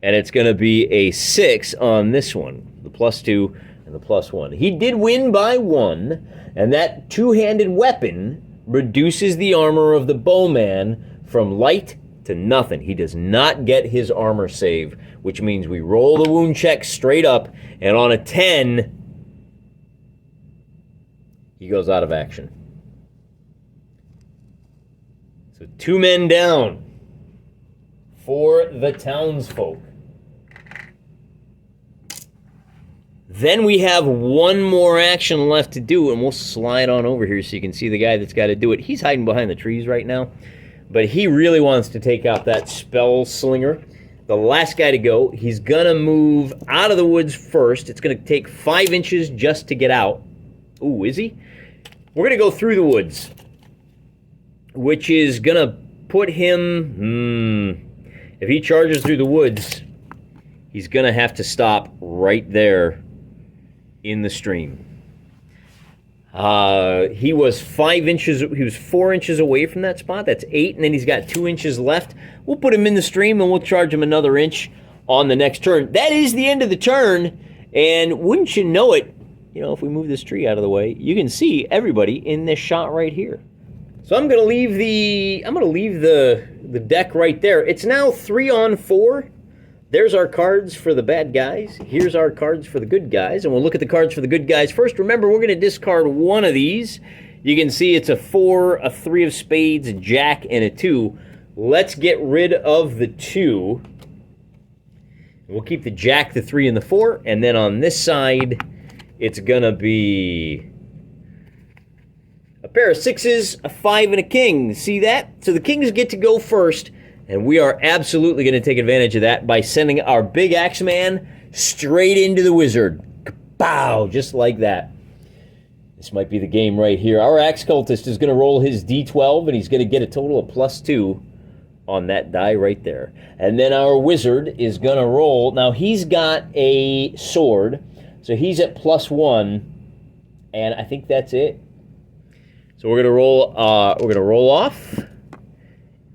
and it's going to be a 6 on this one, the +2 and the +1. He did win by 1, and that 2-handed weapon reduces the armor of the bowman from light to nothing. He does not get his armor save, which means we roll the wound check straight up, and on a 10, he goes out of action. So 2 men down for the townsfolk. Then we have 1 more action left to do, and we'll slide on over here so you can see the guy that's got to do it. He's hiding behind the trees right now, but he really wants to take out that spell slinger. The last guy to go, he's going to move out of the woods first. It's going to take 5 inches just to get out. Ooh, is he? We're going to go through the woods, which is going to put him... If he charges through the woods, he's going to have to stop right there in the stream. He was 5 inches... He was 4 inches away from that spot. That's 8, and then he's got 2 inches left. We'll put him in the stream, and we'll charge him another inch on the next turn. That is the end of the turn, and wouldn't you know it, if we move this tree out of the way, you can see everybody in this shot right here. So I'm going to leave the deck right there. It's now 3 on 4. There's our cards for the bad guys. Here's our cards for the good guys, and we'll look at the cards for the good guys first. Remember, we're going to discard one of these. You can see it's a 4, a 3 of spades, a jack, and a 2. Let's get rid of the 2. We'll keep the jack, the 3, and the 4, and then on this side, it's going to be a pair of 6s, a 5, and a king. See that? So the kings get to go first, and we are absolutely going to take advantage of that by sending our big Axeman straight into the wizard. Kapow! Just like that. This might be the game right here. Our Axe Cultist is going to roll his D12, and he's going to get a total of +2 on that die right there. And then our wizard is going to roll. Now, he's got a sword, so he's at +1, and I think that's it. So we're going to roll off,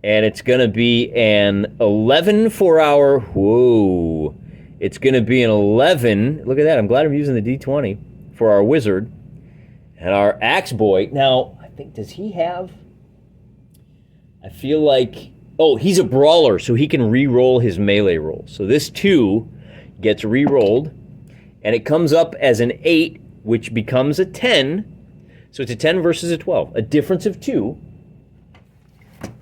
and it's going to be an 11 for our, whoa. It's going to be an 11, look at that, I'm glad I'm using the D20 for our wizard. And our Axe Boy, now, I think, does he have, I feel like, oh, he's a brawler, so he can re-roll his melee roll. So this 2 gets re-rolled, and it comes up as an 8, which becomes a 10. So it's a 10 versus a 12. A difference of 2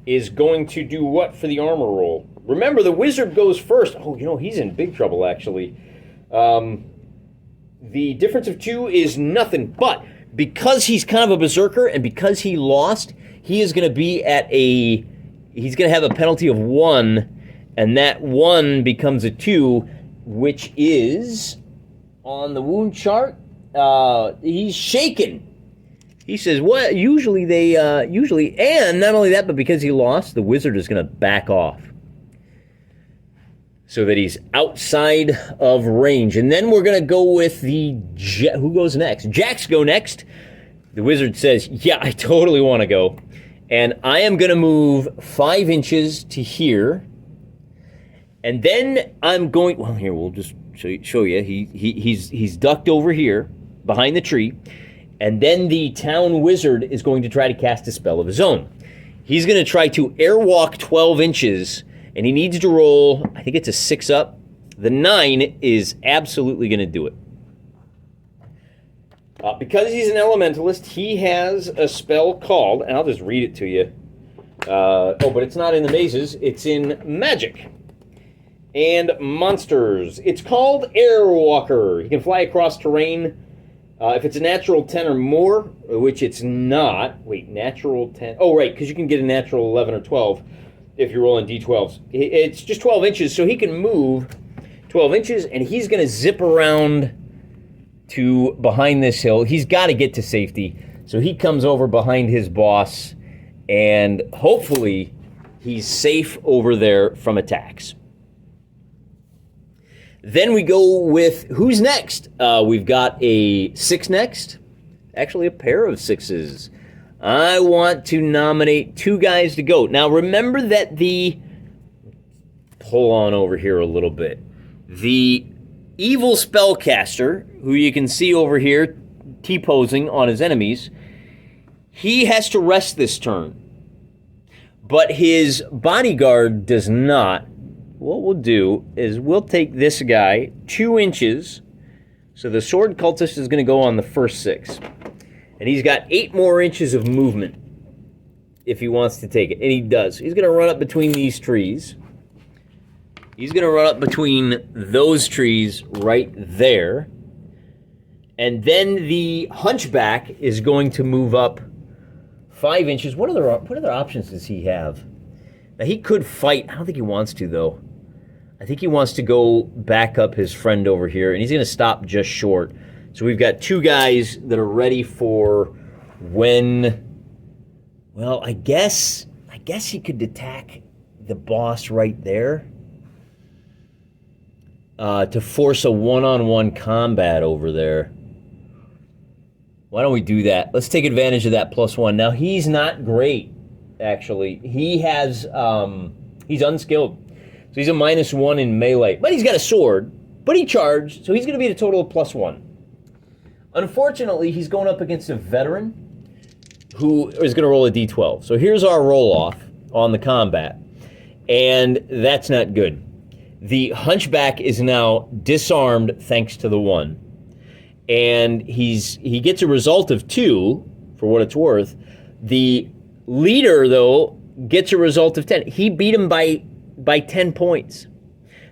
is going to do what for the armor roll? Remember, the wizard goes first. Oh, you know, he's in big trouble, actually. The difference of 2 is nothing, but because he's kind of a berserker and because he lost, he is going to be at a, he's going to have a penalty of 1, and that 1 becomes a 2, which is, on the wound chart, he's shaken. He says, what? Usually, and not only that, but because he lost, the wizard is going to back off so that he's outside of range. And then we're going to go with the, who goes next? Jacks go next. The wizard says, yeah, I totally want to go. And I am going to move 5 inches to here. And then I'm going, well, here, we'll just show you. He's ducked over here behind the tree. And then the town wizard is going to try to cast a spell of his own. He's going to try to airwalk 12 inches, and he needs to roll, I think it's a 6 up. The 9 is absolutely going to do it. Because he's an elementalist, he has a spell called, and I'll just read it to you. But it's not in the mazes, it's in magic and monsters. It's called Airwalker. He can fly across terrain. If it's a natural 10 or more, which it's not. Wait, natural 10. Oh, right, because you can get a natural 11 or 12 if you're rolling D12s. It's just 12 inches, so he can move 12 inches, and he's going to zip around to behind this hill. He's got to get to safety, so he comes over behind his boss, and hopefully he's safe over there from attacks. Then we go with who's next? We've got a 6 next. Actually, a pair of 6s. I want to nominate 2 guys to go. Now, remember that pull on over here a little bit. The evil spellcaster, who you can see over here T-posing on his enemies, he has to rest this turn. But his bodyguard does not. What we'll do is we'll take this guy 2 inches. So the sword cultist is going to go on the first 6. And he's got 8 more inches of movement if he wants to take it. And he does. He's going to run up between these trees. He's going to run up between those trees right there. And then the hunchback is going to move up 5 inches. What other options does he have? Now, he could fight. I don't think he wants to, though. I think he wants to go back up his friend over here, and he's going to stop just short. So we've got 2 guys that are ready for when, well, I guess he could attack the boss right there to force a one-on-one combat over there. Why don't we do that? Let's take advantage of that +1. Now, he's not great, actually. He has, he's unskilled. So he's a -1 in melee. But he's got a sword. But he charged, so he's going to be at a total of +1. Unfortunately, he's going up against a veteran who is going to roll a D12. So here's our roll-off on the combat. And that's not good. The hunchback is now disarmed thanks to the 1. And he gets a result of 2, for what it's worth. The leader, though, gets a result of 10. He beat him by 10 points.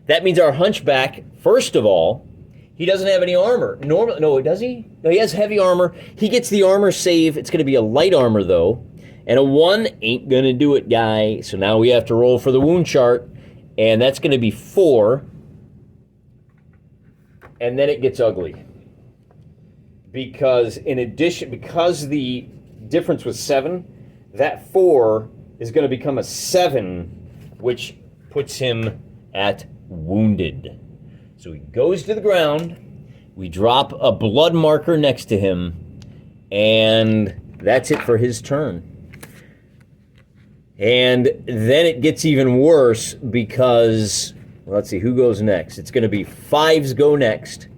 That means our hunchback, first of all, he doesn't have any armor. Normally, no, does he? No, he has heavy armor. He gets the armor save. It's going to be a light armor, though. And a 1 ain't going to do it, guy. So now we have to roll for the wound chart. And that's going to be 4. And then it gets ugly. Because in addition, because the difference was 7, that 4 is going to become a 7, which puts him at wounded. So he goes to the ground, we drop a blood marker next to him, and that's it for his turn. And then it gets even worse because, let's see, who goes next? It's going to be 5s go next.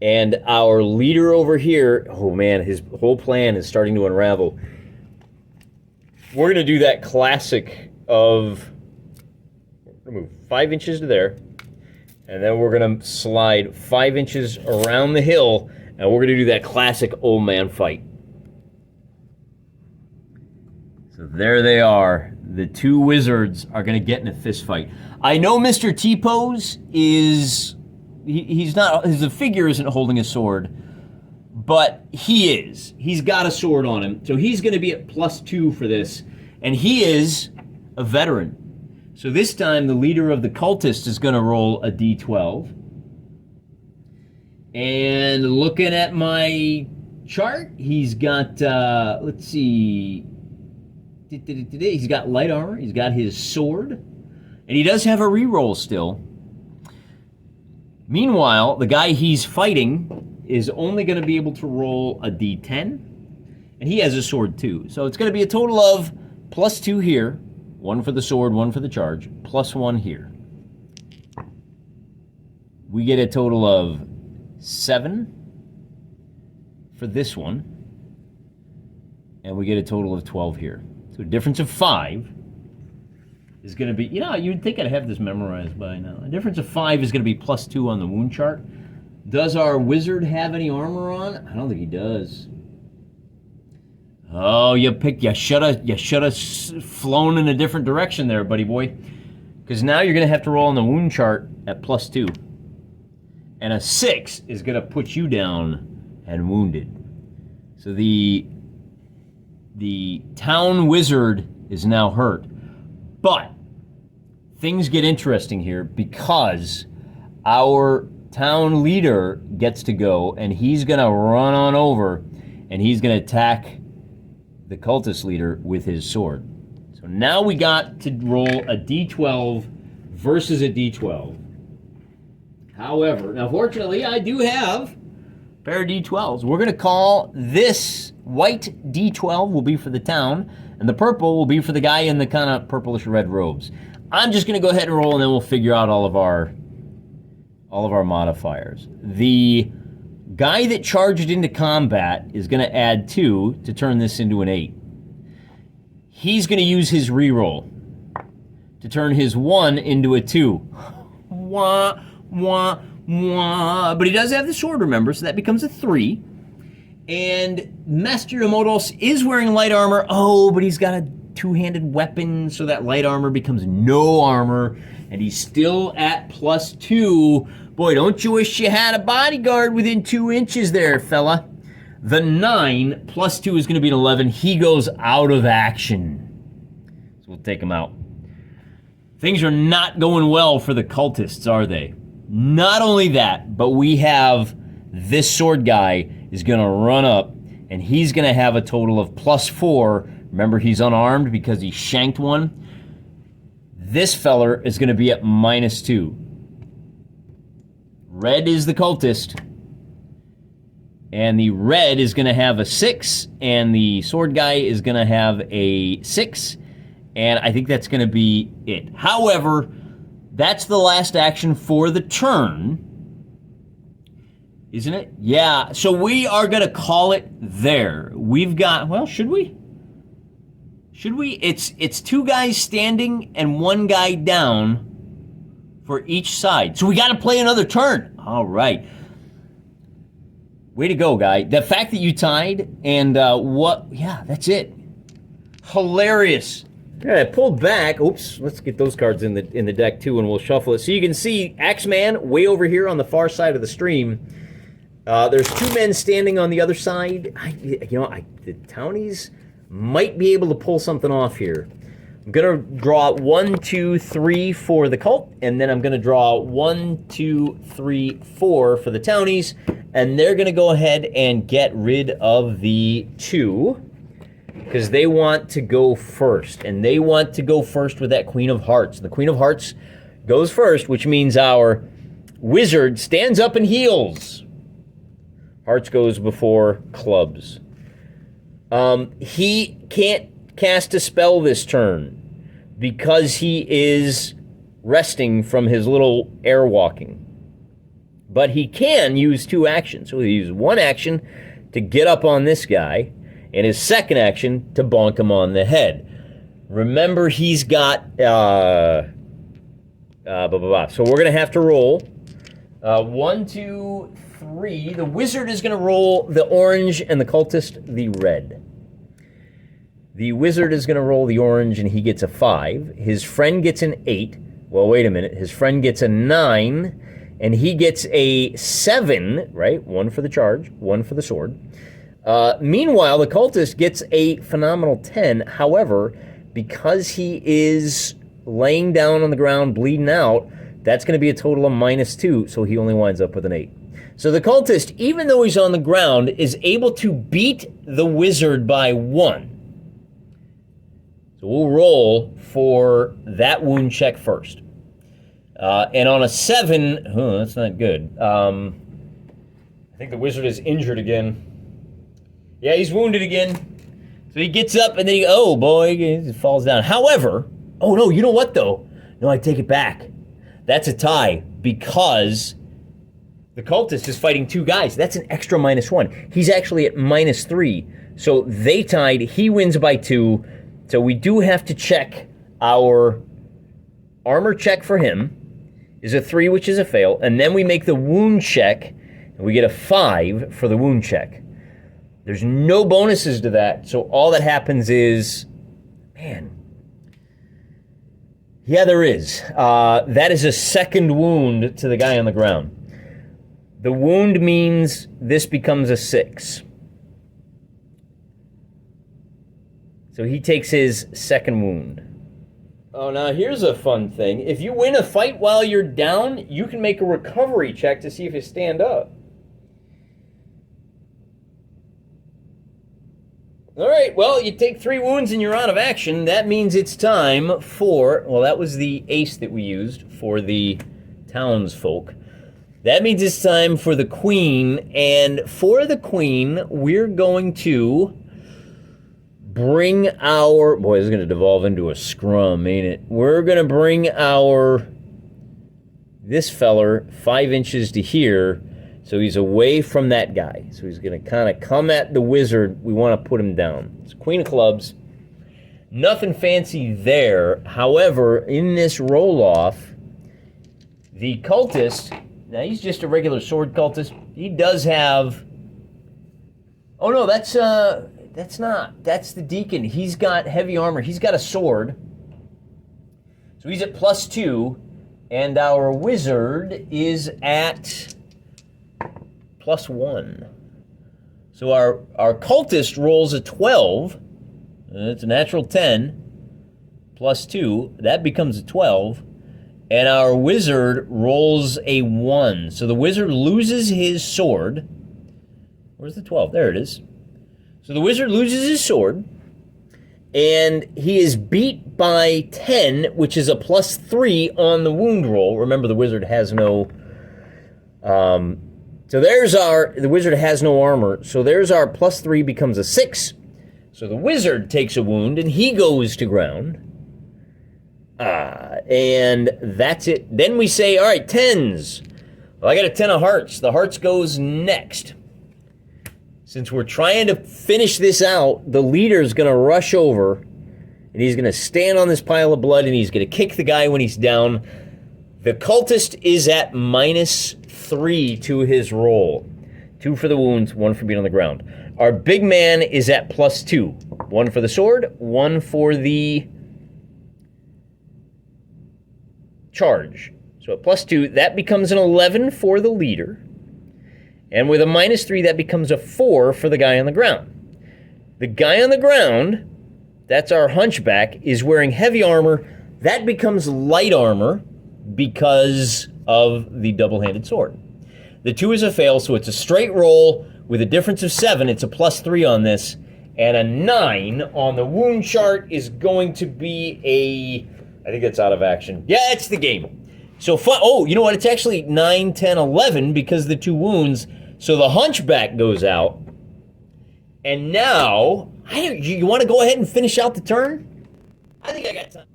And our leader over here, oh man, his whole plan is starting to unravel. We're going to do that classic of, move 5 inches to there. And then we're going to slide 5 inches around the hill, and we're going to do that classic old man fight. So there they are. The 2 wizards are going to get in a fist fight. I know Mr. T-Pose is... He's not... The figure isn't holding a sword, but he is. He's got a sword on him, so he's going to be at +2 for this, and he is a veteran. So this time, the leader of the cultists is going to roll a d12. And looking at my chart, he's got, let's see, he's got light armor, he's got his sword, and he does have a reroll still. Meanwhile, the guy he's fighting is only going to be able to roll a d10, and he has a sword too. So it's going to be a total of +2 here. 1 for the sword, 1 for the charge, +1 here. We get a total of 7 for this one, and we get a total of 12 here. So a difference of 5 is going to be, you'd think I'd have this memorized by now. A difference of 5 is going to be +2 on the wound chart. Does our wizard have any armor on? I don't think he does. Oh, you shoulda flown in a different direction there, buddy boy. Because now you're going to have to roll on the wound chart at +2. And a 6 is going to put you down and wounded. So the town wizard is now hurt. But things get interesting here because our town leader gets to go, and he's going to run on over, and he's going to attack the cultist leader with his sword. So now we got to roll a d12 versus a d12. However, now fortunately I do have a pair of d12s. We're going to call this white d12 will be for the town, and the purple will be for the guy in the kind of purplish red robes. I'm just going to go ahead and roll, and then we'll figure out all of our modifiers. The guy that charged into combat is going to add 2 to turn this into an 8. He's going to use his reroll to turn his 1 into a 2. Wah, wah, wah. But he does have the sword, remember, so that becomes a 3. And Master Yomotos is wearing light armor. Oh, but he's got a 2-handed weapon, so that light armor becomes no armor. And he's still at +2. Boy, don't you wish you had a bodyguard within 2 inches there, fella. The 9 +2 is going to be an 11. He goes out of action. So we'll take him out. Things are not going well for the cultists, are they? Not only that, but we have this sword guy is going to run up, and he's going to have a total of +4. Remember, he's unarmed because he shanked one. This feller is going to be at -2. Red is the cultist, and the red is going to have a 6, and the sword guy is going to have a 6, and I think that's going to be it. However, that's the last action for the turn, isn't it? Yeah, so we are going to call it there. We've got, well, should we? Should we? It's 2 guys standing and 1 guy down for each side. So we got to play another turn. All right. Way to go, guy. The fact that you tied and yeah, that's it. Hilarious. All right, I pulled back. Oops, let's get those cards in the deck too, and we'll shuffle it. So you can see Axeman way over here on the far side of the stream. There's two men standing on the other side. The townies might be able to pull something off here. I'm gonna draw 1, 2, 3 for the cult, and then I'm gonna draw 1, 2, 3, 4 for the townies, and they're gonna go ahead and get rid of the 2. Because they want to go first, and they want to go first with that Queen of Hearts. The Queen of Hearts goes first, which means our wizard stands up and heals. Hearts goes before clubs. He can't cast a spell this turn because he is resting from his little air walking. But he can use 2 actions. So he'll use 1 action to get up on this guy, and his second action to bonk him on the head. Remember, he's got So we're gonna have to roll 1, 2, 3. The wizard is gonna roll the orange, and the cultist the red. The wizard is gonna roll the orange, and he gets a 5. His friend gets an 8. Well, wait a minute. His friend gets a 9, and he gets a 7. Right, 1 for the charge, 1 for the sword. Meanwhile, the cultist gets a phenomenal 10. However, because he is laying down on the ground, bleeding out, that's going to be a total of -2, so he only winds up with an 8. So the cultist, even though he's on the ground, is able to beat the wizard by 1. So we'll roll for that wound check first. And on a 7, that's not good. I think the wizard is injured again. Yeah, he's wounded again. So he gets up and then he falls down. However, no, you know what though? No, I take it back. That's a tie because the cultist is fighting 2 guys. That's an extra -1. He's actually at -3. So they tied. He wins by 2. So we do have to check our armor check for him. Is a 3, which is a fail. And then we make the wound check, and we get a 5 for the wound check. There's no bonuses to that, so all that happens is, yeah, there is. That is a second wound to the guy on the ground. The wound means this becomes a 6. So he takes his second wound. Oh, now here's a fun thing. If you win a fight while you're down, you can make a recovery check to see if you stand up. All right, well, you take 3 wounds and you're out of action. That means it's time for, that was the ace that we used for the townsfolk. That means it's time for the queen, and for the queen, we're going to bring our, this is going to devolve into a scrum, ain't it? We're going to bring this feller 5 inches to here, so he's away from that guy. So he's going to kind of come at the wizard. We want to put him down. It's Queen of Clubs. Nothing fancy there. However, in this roll-off, the cultist, now he's just a regular sword cultist. He does have... Oh, no, that's not. That's the deacon. He's got heavy armor. He's got a sword. So he's at +2. And our wizard is at +1. So our cultist rolls a 12. It's a natural 10. +2. That becomes a 12. And our wizard rolls a 1. So the wizard loses his sword. Where's the 12? There it is. So the wizard loses his sword. And he is beat by 10, which is a +3 on the wound roll. Remember, the wizard has no... the wizard has no armor. So there's our +3 becomes a 6. So the wizard takes a wound, and he goes to ground. And that's it. Then we say, all right, 10s. Well, I got a 10 of hearts. The hearts goes next. Since we're trying to finish this out, the leader's going to rush over, and he's going to stand on this pile of blood, and he's going to kick the guy when he's down. The cultist is at -3 to his roll. 2 for the wounds, 1 for being on the ground. Our big man is at +2. 1 for the sword, 1 for the charge. So at +2, that becomes an 11 for the leader. And with a -3, that becomes a 4 for the guy on the ground. The guy on the ground, that's our hunchback, is wearing heavy armor. That becomes light armor because of the double-handed sword. The 2 is a fail, so it's a straight roll with a difference of 7. It's a +3 on this. And a 9 on the wound chart is going to be I think it's out of action. Yeah, it's the game. So, oh, you know what? It's actually 9, 10, 11 because the 2 wounds. So the hunchback goes out. And now, you want to go ahead and finish out the turn? I think I got time.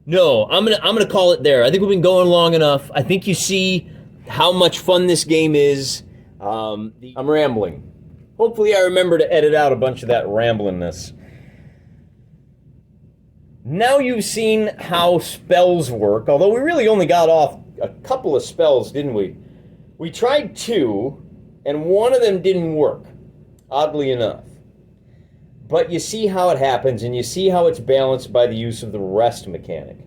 No, I'm gonna call it there. I think we've been going long enough. I think you see how much fun this game is. I'm rambling. Hopefully I remember to edit out a bunch of that ramblingness. Now you've seen how spells work, although we really only got off a couple of spells, didn't we? We tried 2, and one of them didn't work, oddly enough. But you see how it happens, and you see how it's balanced by the use of the rest mechanic.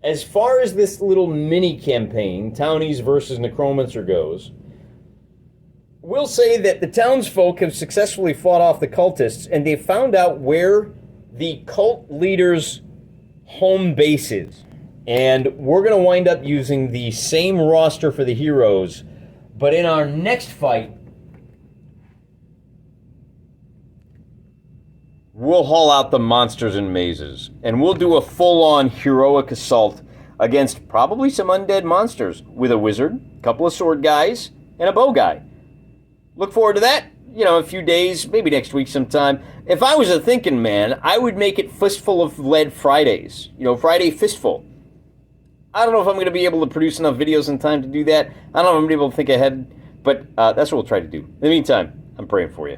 As far as this little mini-campaign, Townies versus Necromancer, goes, we'll say that the townsfolk have successfully fought off the cultists, and they've found out where the cult leader's home base is. And we're going to wind up using the same roster for the heroes, but in our next fight, we'll haul out the monsters and mazes, and we'll do a full-on heroic assault against probably some undead monsters with a wizard, a couple of sword guys, and a bow guy. Look forward to that. A few days, maybe next week sometime. If I was a thinking man, I would make it Fistful of Lead Fridays. Friday Fistful. I don't know if I'm going to be able to produce enough videos in time to do that. I don't know if I'm going to be able to think ahead, but that's what we'll try to do. In the meantime, I'm praying for you.